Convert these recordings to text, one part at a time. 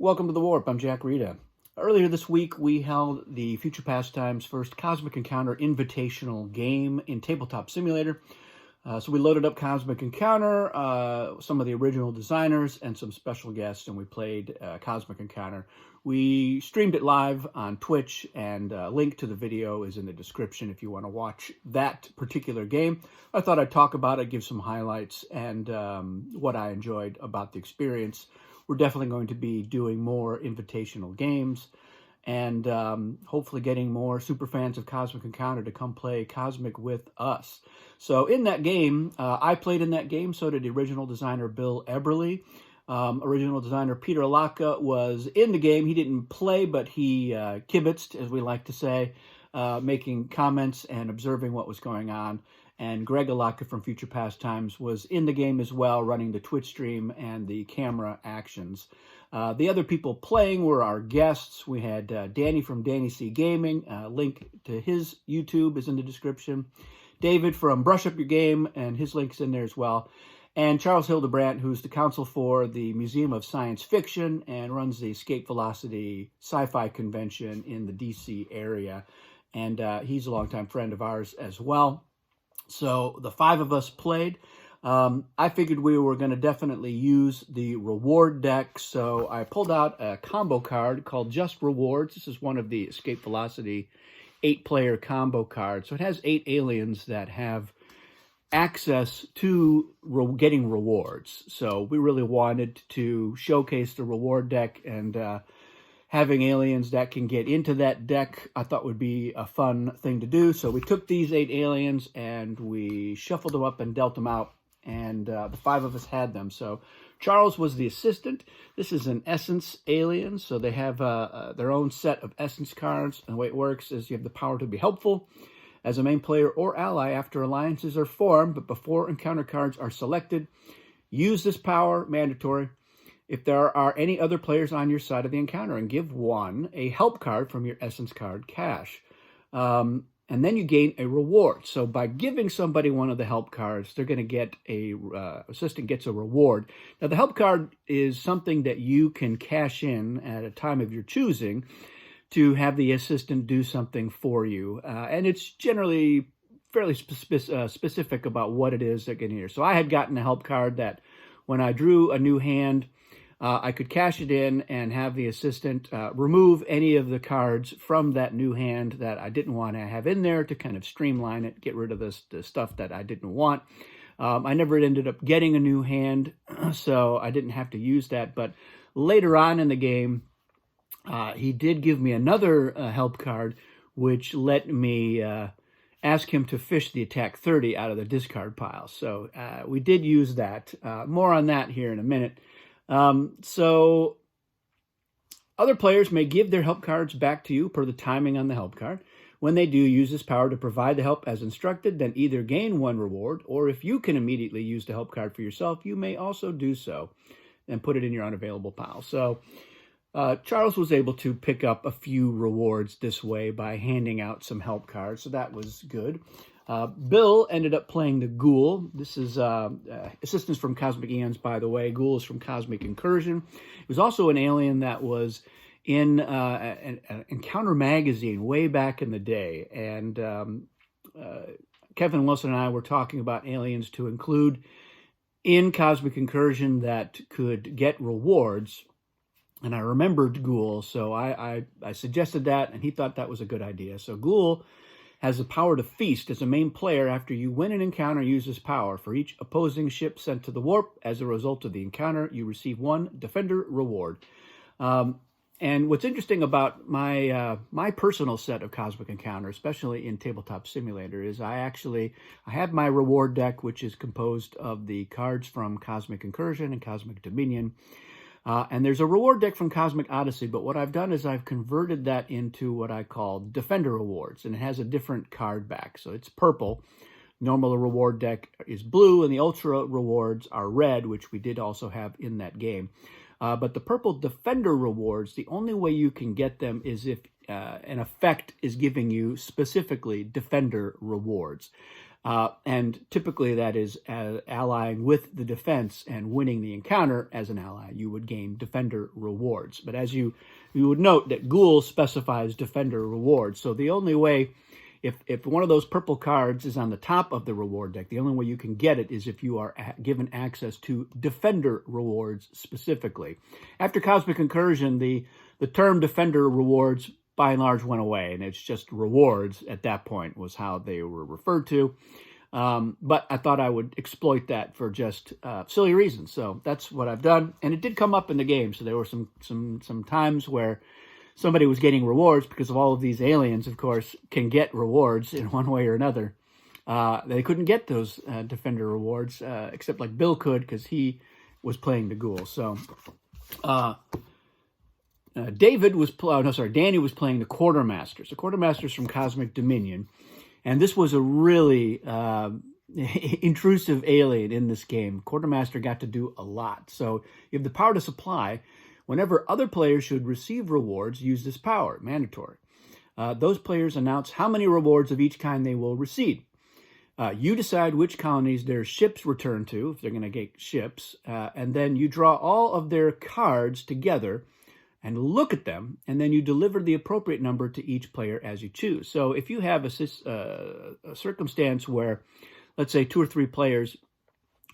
Welcome to the Warp. I'm Jack Rita. Earlier this week, we held the Future Pastimes first Cosmic Encounter Invitational game in Tabletop Simulator. So we loaded up Cosmic Encounter, some of the original designers, and some special guests, and we played Cosmic Encounter. We streamed it live on Twitch, and a link to the video is in the description if you want to watch that particular game. I thought I'd talk about it, give some highlights, and what I enjoyed about the experience. We're definitely going to be doing more invitational games and hopefully getting more super fans of Cosmic Encounter to come play Cosmic with us. So in that game, I played in that game, so did the original designer Bill Eberly. Original designer Peter Alaka was in the game. He didn't play, but he kibitzed, as we like to say, making comments and observing what was going on. And Greg Alaka from Future Pastimes was in the game as well, running the Twitch stream and the camera actions. The other people playing were our guests. We had Danny from Danny C Gaming. Link to his YouTube is in the description. David from Brush Up Your Game, and his link's in there as well. And Charles Hildebrandt, who's the counsel for the Museum of Science Fiction and runs the Escape Velocity Sci-Fi Convention in the DC area. And he's a longtime friend of ours as well. So the five of us played. I figured we were going to definitely use the reward deck, so I pulled out a combo card called Just Rewards. This is one of the Escape Velocity 8-player combo cards. So it has 8 aliens that have access to getting rewards. So we really wanted to showcase the reward deck, and having aliens that can get into that deck, I thought would be a fun thing to do. So we took these 8 aliens and we shuffled them up and dealt them out. And the 5 of us had them. So Charles was the assistant. This is an essence alien. So they have their own set of essence cards. And the way it works is you have the power to be helpful as a main player or ally after alliances are formed, but before encounter cards are selected. Use this power, mandatory, if there are any other players on your side of the encounter, and give one a help card from your essence card cache. And then you gain a reward. So by giving somebody one of the help cards, they're going to get assistant gets a reward. Now the help card is something that you can cash in at a time of your choosing to have the assistant do something for you. And it's generally fairly specific about what it is they're getting here. So I had gotten a help card that when I drew a new hand, I could cash it in and have the assistant remove any of the cards from that new hand that I didn't want to have in there to kind of streamline it, get rid of the stuff that I didn't want. I never ended up getting a new hand, so I didn't have to use that. But later on in the game, he did give me another help card, which let me ask him to fish the attack 30 out of the discard pile. So we did use that. More on that here in a minute. So other players may give their help cards back to you per the timing on the help card. When they do, use this power to provide the help as instructed, then either gain one reward, or if you can immediately use the help card for yourself, you may also do so and put it in your unavailable pile. So Charles was able to pick up a few rewards this way by handing out some help cards, so that was good. Bill ended up playing the ghoul. This is assistance from Cosmic Eons, by the way. Ghoul is from Cosmic Incursion. It was also an alien that was in an Encounter magazine way back in the day. And Kevin Wilson and I were talking about aliens to include in Cosmic Incursion that could get rewards. And I remembered Ghoul, so I suggested that, and he thought that was a good idea. So Ghoul has the power to feast as a main player. After you win an encounter, use this power. For each opposing ship sent to the warp, as a result of the encounter, you receive one Defender reward. And what's interesting about my personal set of Cosmic Encounter, especially in Tabletop Simulator, is I have my reward deck, which is composed of the cards from Cosmic Incursion and Cosmic Dominion. And there's a reward deck from Cosmic Odyssey, but what I've done is I've converted that into what I call Defender Rewards, and it has a different card back. So it's purple. Normal reward deck is blue, and the Ultra Rewards are red, which we did also have in that game. But the purple Defender Rewards, the only way you can get them is if an effect is giving you specifically Defender Rewards. And typically that is allying with the defense and winning the encounter as an ally. You would gain defender rewards. But as you would note that ghoul specifies defender rewards. So the only way, if one of those purple cards is on the top of the reward deck, the only way you can get it is if you are given access to defender rewards specifically. After Cosmic Incursion, the term defender rewards by and large went away, and it's just rewards at that point was how they were referred to. But I thought I would exploit that for just silly reasons. So that's what I've done, and it did come up in the game. So there were some times where somebody was getting rewards because of all of these aliens, of course, can get rewards in one way or another. They couldn't get those defender rewards, except like Bill could because he was playing the ghoul. So Danny was playing the Quartermaster. So Quartermaster's from Cosmic Dominion, and this was a really intrusive alien in this game. Quartermaster got to do a lot. So you have the power to supply. Whenever other players should receive rewards, use this power, mandatory. Those players announce how many rewards of each kind they will receive. You decide which colonies their ships return to, if they're going to get ships, and then you draw all of their cards together and look at them, and then you deliver the appropriate number to each player as you choose. So if you have a circumstance where, let's say, 2 or 3 players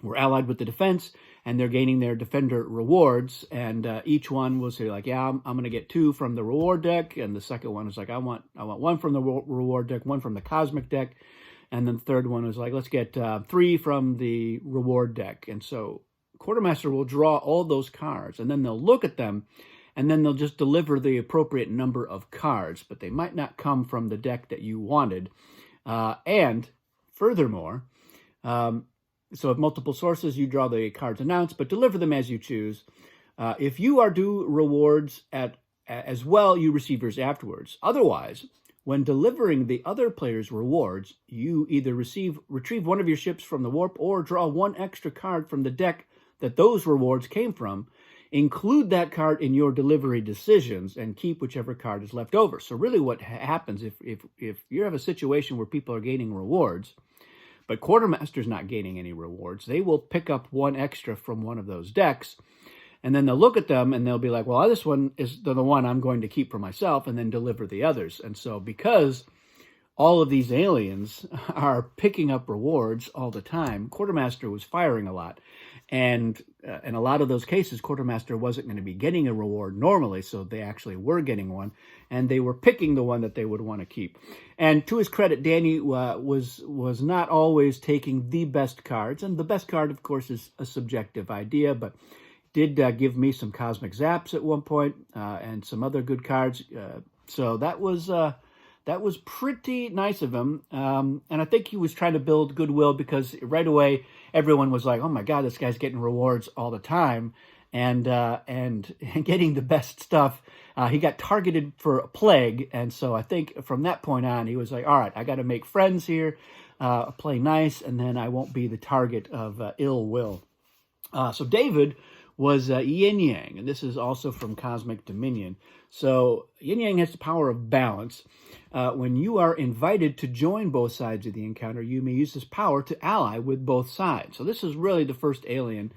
were allied with the defense, and they're gaining their defender rewards, and each one will say, like, yeah, I'm going to get 2 from the reward deck, and the second one is like, I want 1 from the reward deck, 1 from the cosmic deck, and then the third one is like, let's get 3 from the reward deck. And so Quartermaster will draw all those cards, and then they'll look at them, and then they'll just deliver the appropriate number of cards, but they might not come from the deck that you wanted. And furthermore, so if multiple sources, you draw the cards announced, but deliver them as you choose. If you are due rewards as well, you receive yours afterwards. Otherwise, when delivering the other player's rewards, you either retrieve one of your ships from the warp or draw 1 extra card from the deck that those rewards came from. Include that card in your delivery decisions and keep whichever card is left over. So really what happens if you have a situation where people are gaining rewards, but Quartermaster's not gaining any rewards, they will pick up 1 extra from one of those decks, and then they'll look at them and they'll be like, well, this one is the one I'm going to keep for myself, and then deliver the others. And so because all of these aliens are picking up rewards all the time, Quartermaster was firing a lot. And in a lot of those cases, Quartermaster wasn't going to be getting a reward normally, so they actually were getting one, and they were picking the one that they would want to keep. And to his credit, Danny was not always taking the best cards, and the best card, of course, is a subjective idea, but did give me some Cosmic Zaps at one point, and some other good cards. So that was pretty nice of him, and I think he was trying to build goodwill because right away everyone was like, "Oh my God, this guy's getting rewards all the time," and getting the best stuff. He got targeted for a plague, and so I think from that point on, he was like, "All right, I got to make friends here, play nice, and then I won't be the target of ill will." So David was Yin Yang, and this is also from Cosmic Dominion. So Yin Yang has the power of balance. When you are invited to join both sides of the encounter, you may use this power to ally with both sides. So this is really the first alien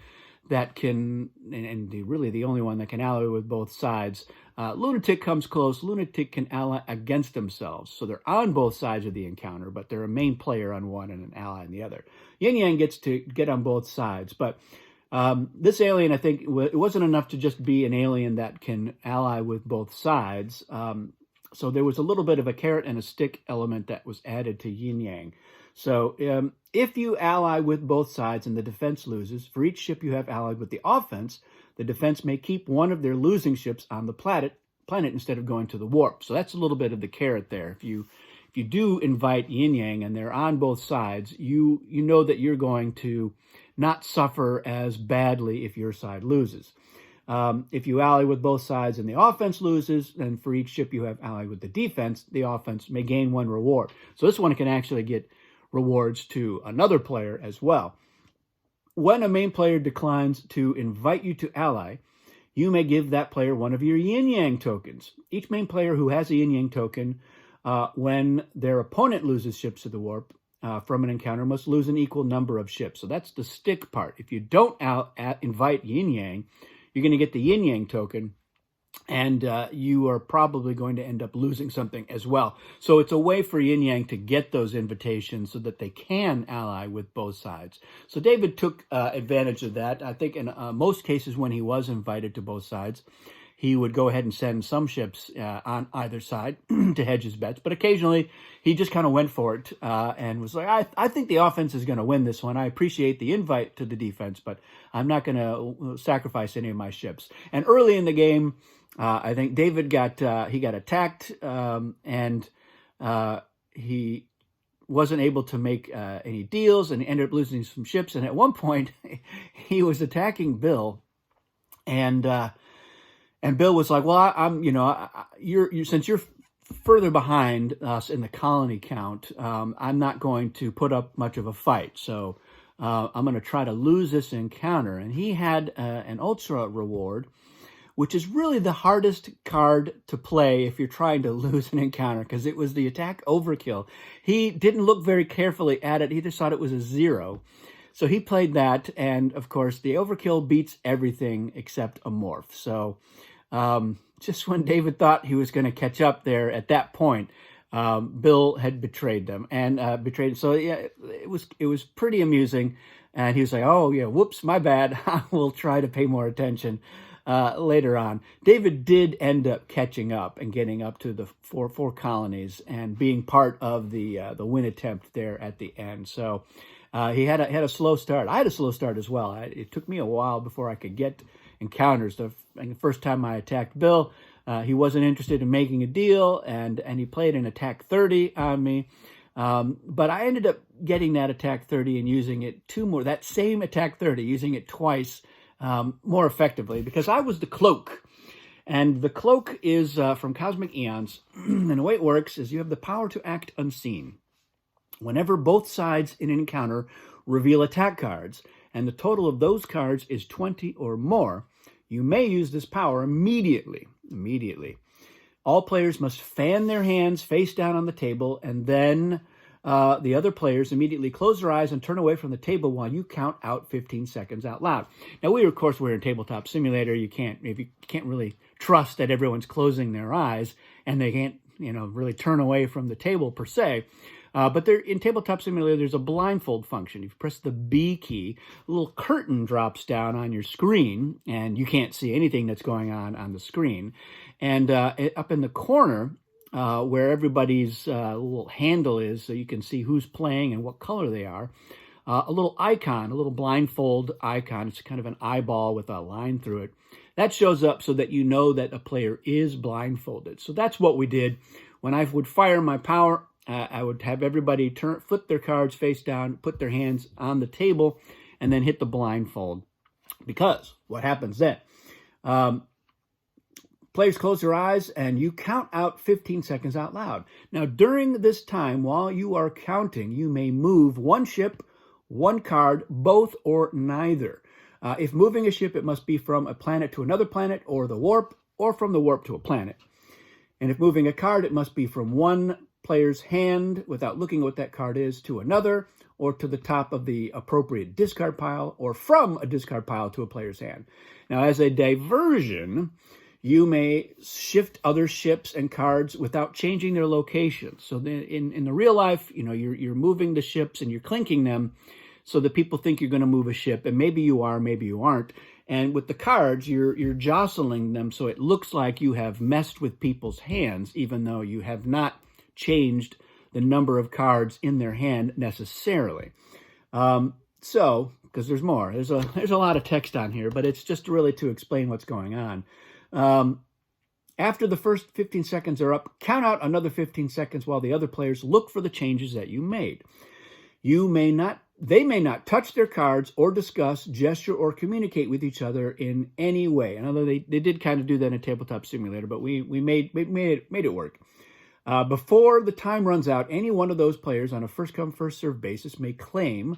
that can, and really the only one that can ally with both sides. Lunatic comes close. Lunatic can ally against themselves. So they're on both sides of the encounter, but they're a main player on one and an ally on the other. Yin Yang gets to get on both sides, but this alien, I think, it wasn't enough to just be an alien that can ally with both sides. So there was a little bit of a carrot and a stick element that was added to Yin Yang. So if you ally with both sides and the defense loses, for each ship you have allied with the offense, the defense may keep one of their losing ships on the planet instead of going to the warp. So that's a little bit of the carrot there. If you do invite Yin Yang and they're on both sides, you know that you're going to not suffer as badly if your side loses. If you ally with both sides and the offense loses, then for each ship you have allied with the defense, the offense may gain 1 reward. So this one can actually get rewards to another player as well. When a main player declines to invite you to ally, you may give that player one of your Yin Yang tokens. Each main player who has a Yin Yang token, when their opponent loses ships to the warp, from an encounter must lose an equal number of ships. So that's the stick part. If you don't invite Yin Yang, you're going to get the Yin Yang token, and you are probably going to end up losing something as well. So it's a way for Yin Yang to get those invitations so that they can ally with both sides. So David took advantage of that. I think in most cases when he was invited to both sides, he would go ahead and send some ships on either side to hedge his bets. But occasionally, he just kind of went for it and was like, I think the offense is going to win this one. I appreciate the invite to the defense, but I'm not going to sacrifice any of my ships. And early in the game, I think David got attacked, and he wasn't able to make any deals, and ended up losing some ships. And at one point, he was attacking Bill, and Bill was like, "Well, since you're further behind us in the colony count, I'm not going to put up much of a fight. So I'm going to try to lose this encounter." And he had an ultra reward, which is really the hardest card to play if you're trying to lose an encounter, because it was the attack overkill. He didn't look very carefully at it. He just thought it was a 0. So he played that, and of course, the overkill beats everything except a morph. So just when David thought he was going to catch up there at that point, Bill had betrayed them and betrayed. So yeah, it was pretty amusing. And he was like, "Oh yeah, whoops, my bad. I will try to pay more attention later on." David did end up catching up and getting up to the four colonies and being part of the win attempt there at the end. So he had a slow start. I had a slow start as well. It took me a while before I could get encounters. The first time I attacked Bill, he wasn't interested in making a deal, and he played an attack 30 on me. But I ended up getting that attack 30 and using it that same attack 30, using it twice more effectively, because I was the Cloak. And the Cloak is from Cosmic Eons, and the way it works is you have the power to act unseen. Whenever both sides in an encounter reveal attack cards, and the total of those cards is 20 or more, you may use this power immediately. All players must fan their hands face down on the table, and then the other players immediately close their eyes and turn away from the table while you count out 15 seconds out loud. Now, we're in Tabletop Simulator. You can't really trust that everyone's closing their eyes, and they can't really turn away from the table per se. But in Tabletop Simulator, there's a blindfold function. If you press the B key, a little curtain drops down on your screen, and you can't see anything that's going on the screen. And up in the corner, where everybody's little handle is, so you can see who's playing and what color they are, a little icon, a little blindfold icon. It's kind of an eyeball with a line through it. That shows up so that you know that a player is blindfolded. So that's what we did. When I would fire my power, I would have everybody flip their cards face down, put their hands on the table, and then hit the blindfold. Because what happens then? Players close their eyes, and you count out 15 seconds out loud. Now, during this time, while you are counting, you may move one ship, one card, both or neither. If moving a ship, it must be from a planet to another planet, or the warp, or from the warp to a planet. And if moving a card, it must be from one player's hand without looking at what that card is to another, or to the top of the appropriate discard pile, or from a discard pile to a player's hand. Now, as a diversion, you may shift other ships and cards without changing their location. So in the real life, you're moving the ships and you're clinking them so that people think you're going to move a ship, and maybe you are, maybe you aren't. And with the cards, you're jostling them so it looks like you have messed with people's hands, even though you have not changed the number of cards in their hand necessarily. Because there's more. There's a lot of text on here, but it's just really to explain what's going on. After the first 15 seconds are up, count out another 15 seconds while the other players look for the changes that you made. They may not touch their cards or discuss, gesture, or communicate with each other in any way. And although they did kind of do that in Tabletop Simulator, but we made it work. Before the time runs out, any one of those players on a first-come, first-served basis may claim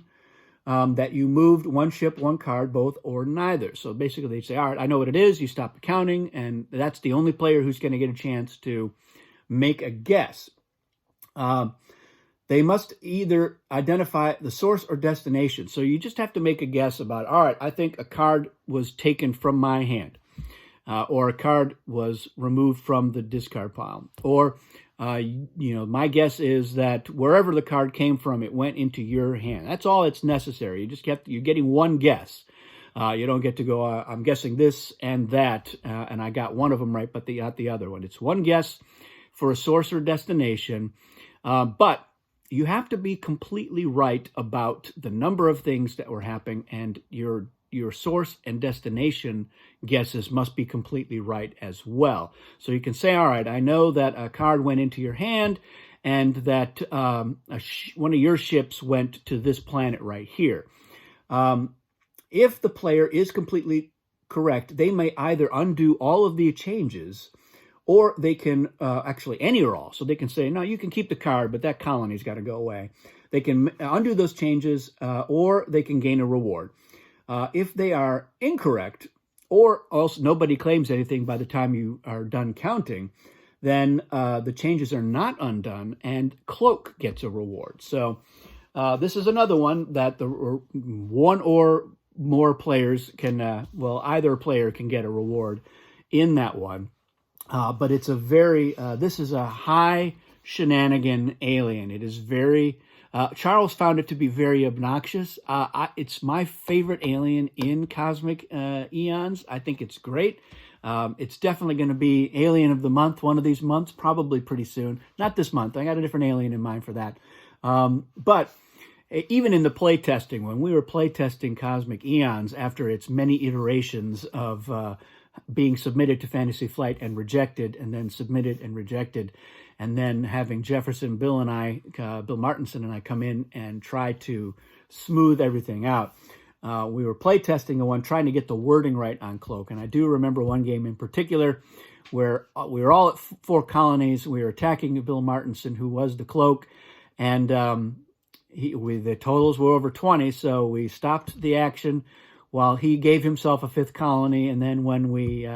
that you moved one ship, one card, both, or neither. So basically they say, all right, I know what it is. You stop the counting, and that's the only player who's going to get a chance to make a guess. they must either identify the source or destination. So you just have to make a guess about, all right, I think a card was taken from my hand, or a card was removed from the discard pile. Or, my guess is that wherever the card came from, it went into your hand. That's all that's necessary. You're getting one guess. You don't get to go, I'm guessing this and that, and I got one of them right, but not the other one. It's one guess for a source or destination, but you have to be completely right about the number of things that were happening, and your source and destination guesses must be completely right as well. So you can say, all right, I know that a card went into your hand and that one of your ships went to this planet right here. If the player is completely correct, they may either undo all of the changes, or they can, actually any or all. So they can say, no, you can keep the card, but that colony's got to go away. They can undo those changes, or they can gain a reward. If they are incorrect, or else nobody claims anything by the time you are done counting, then the changes are not undone, and Cloak gets a reward. So this is another one that the one or more players can, either player can get a reward in that one. But it's this is a high shenanigan alien. It is very, Charles found it to be very obnoxious. It's my favorite alien in Cosmic Eons. I think it's great. It's definitely going to be Alien of the Month, one of these months, probably pretty soon. Not this month. I got a different alien in mind for that. But even in the playtesting, when we were playtesting Cosmic Eons after its many iterations of being submitted to Fantasy Flight and rejected, and then submitted and rejected, and then having Jefferson, Bill Martinson and I come in and try to smooth everything out. We were playtesting the one, trying to get the wording right on Cloak. And I do remember one game in particular where we were all at 4 colonies. We were attacking Bill Martinson, who was the Cloak, and the totals were over 20, so we stopped the action while he gave himself a 5th colony. And then when we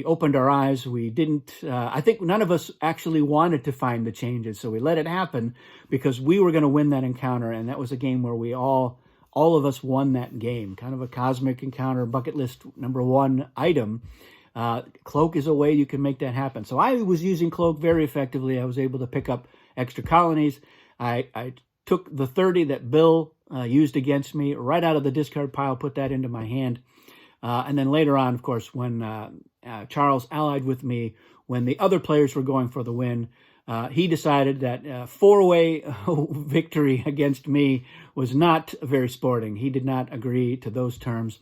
opened our eyes, we didn't, I think none of us actually wanted to find the changes. So we let it happen because we were going to win that encounter. And that was a game where we all of us won that game, kind of a Cosmic Encounter bucket list #1 item. Cloak is a way you can make that happen. So I was using Cloak very effectively. I was able to pick up extra colonies. I took the 30 that Bill used against me right out of the discard pile, put that into my hand. And then later on, of course, when Charles allied with me, when the other players were going for the win, he decided that 4-way victory against me was not very sporting. He did not agree to those terms.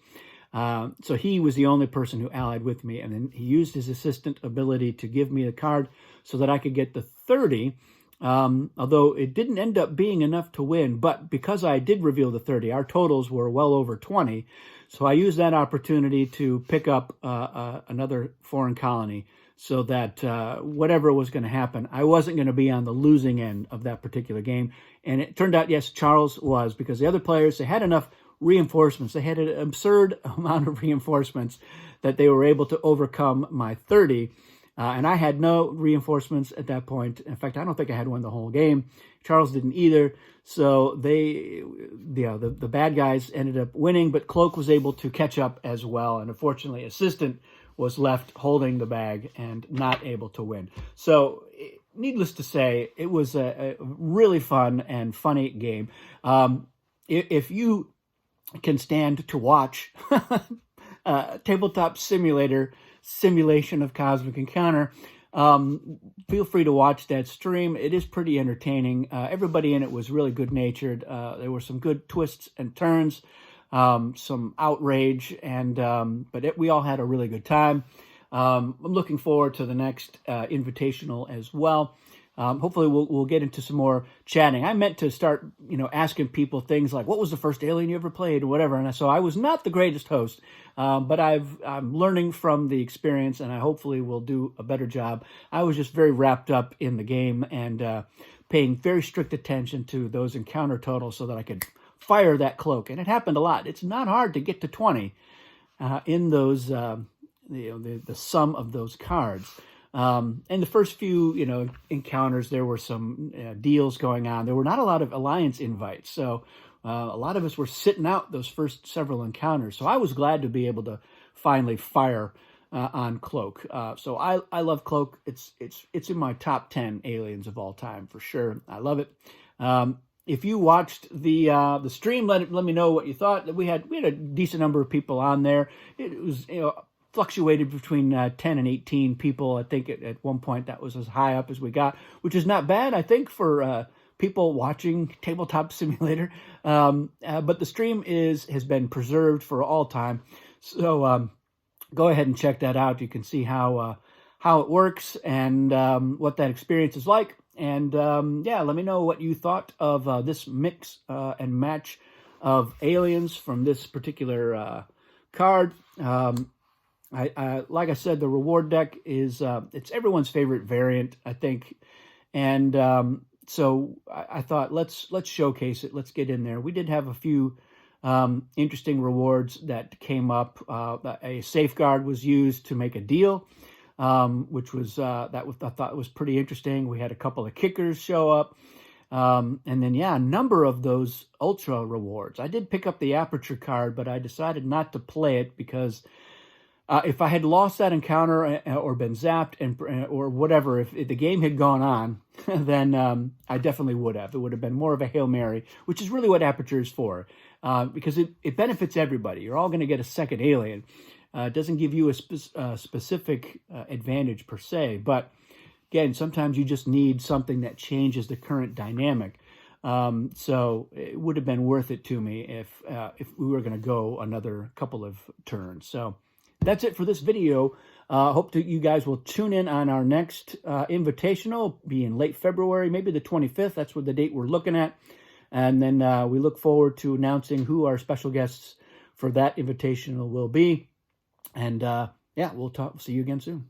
So he was the only person who allied with me. And then he used his assistant ability to give me a card so that I could get the 30. Although it didn't end up being enough to win, but because I did reveal the 30, our totals were well over 20. So I used that opportunity to pick up another foreign colony so that whatever was going to happen, I wasn't going to be on the losing end of that particular game. And it turned out, yes, Charles was, because the other players, they had enough reinforcements. They had an absurd amount of reinforcements that they were able to overcome my 30. And I had no reinforcements at that point. In fact, I don't think I had one the whole game. Charles didn't either. So the bad guys ended up winning, but Cloak was able to catch up as well. And unfortunately, Assistant was left holding the bag and not able to win. So needless to say, it was a really fun and funny game. If you can stand to watch Tabletop Simulation of Cosmic Encounter, feel free to watch that stream. It is pretty entertaining. Everybody in it was really good-natured. There were some good twists and turns, some outrage, but we all had a really good time. I'm looking forward to the next Invitational as well. Hopefully we'll get into some more chatting. I meant to start, asking people things like, what was the first Alien you ever played, or whatever. And so I was not the greatest host, but I'm learning from the experience, and I hopefully will do a better job. I was just very wrapped up in the game and paying very strict attention to those encounter totals so that I could fire that Cloak. And it happened a lot. It's not hard to get to 20 in those, the sum of those cards. And the first few, encounters, there were some deals going on. There were not a lot of alliance invites, so a lot of us were sitting out those first several encounters. So I was glad to be able to finally fire on Cloak. So I love Cloak. It's in my top 10 aliens of all time for sure. I love it. If you watched the stream, let me know what you thought. We had a decent number of people on there. It was fluctuated between 10 and 18 people. I think at one point that was as high up as we got, which is not bad, I think, for people watching Tabletop Simulator. But the stream has been preserved for all time. So go ahead and check that out. You can see how it works and what that experience is like. And yeah, let me know what you thought of this mix and match of aliens from this particular card. Like I said, the reward deck is it's everyone's favorite variant, I think, and so I thought let's showcase it. Let's get in there. We did have a few interesting rewards that came up. A safeguard was used to make a deal, which was I thought was pretty interesting. We had a couple of kickers show up, and then yeah, a number of those ultra rewards. I did pick up the aperture card, but I decided not to play it because if I had lost that encounter or been zapped or whatever, if the game had gone on, then I definitely would have. It would have been more of a Hail Mary, which is really what Aperture is for, because it benefits everybody. You're all going to get a second alien. It doesn't give you a specific advantage per se, but again, sometimes you just need something that changes the current dynamic. So it would have been worth it to me if we were going to go another couple of turns. So that's it for this video. Hope that you guys will tune in on our next Invitational, be in late February, maybe the 25th. That's what the date we're looking at. And then we look forward to announcing who our special guests for that Invitational will be. And yeah, we'll see you again soon.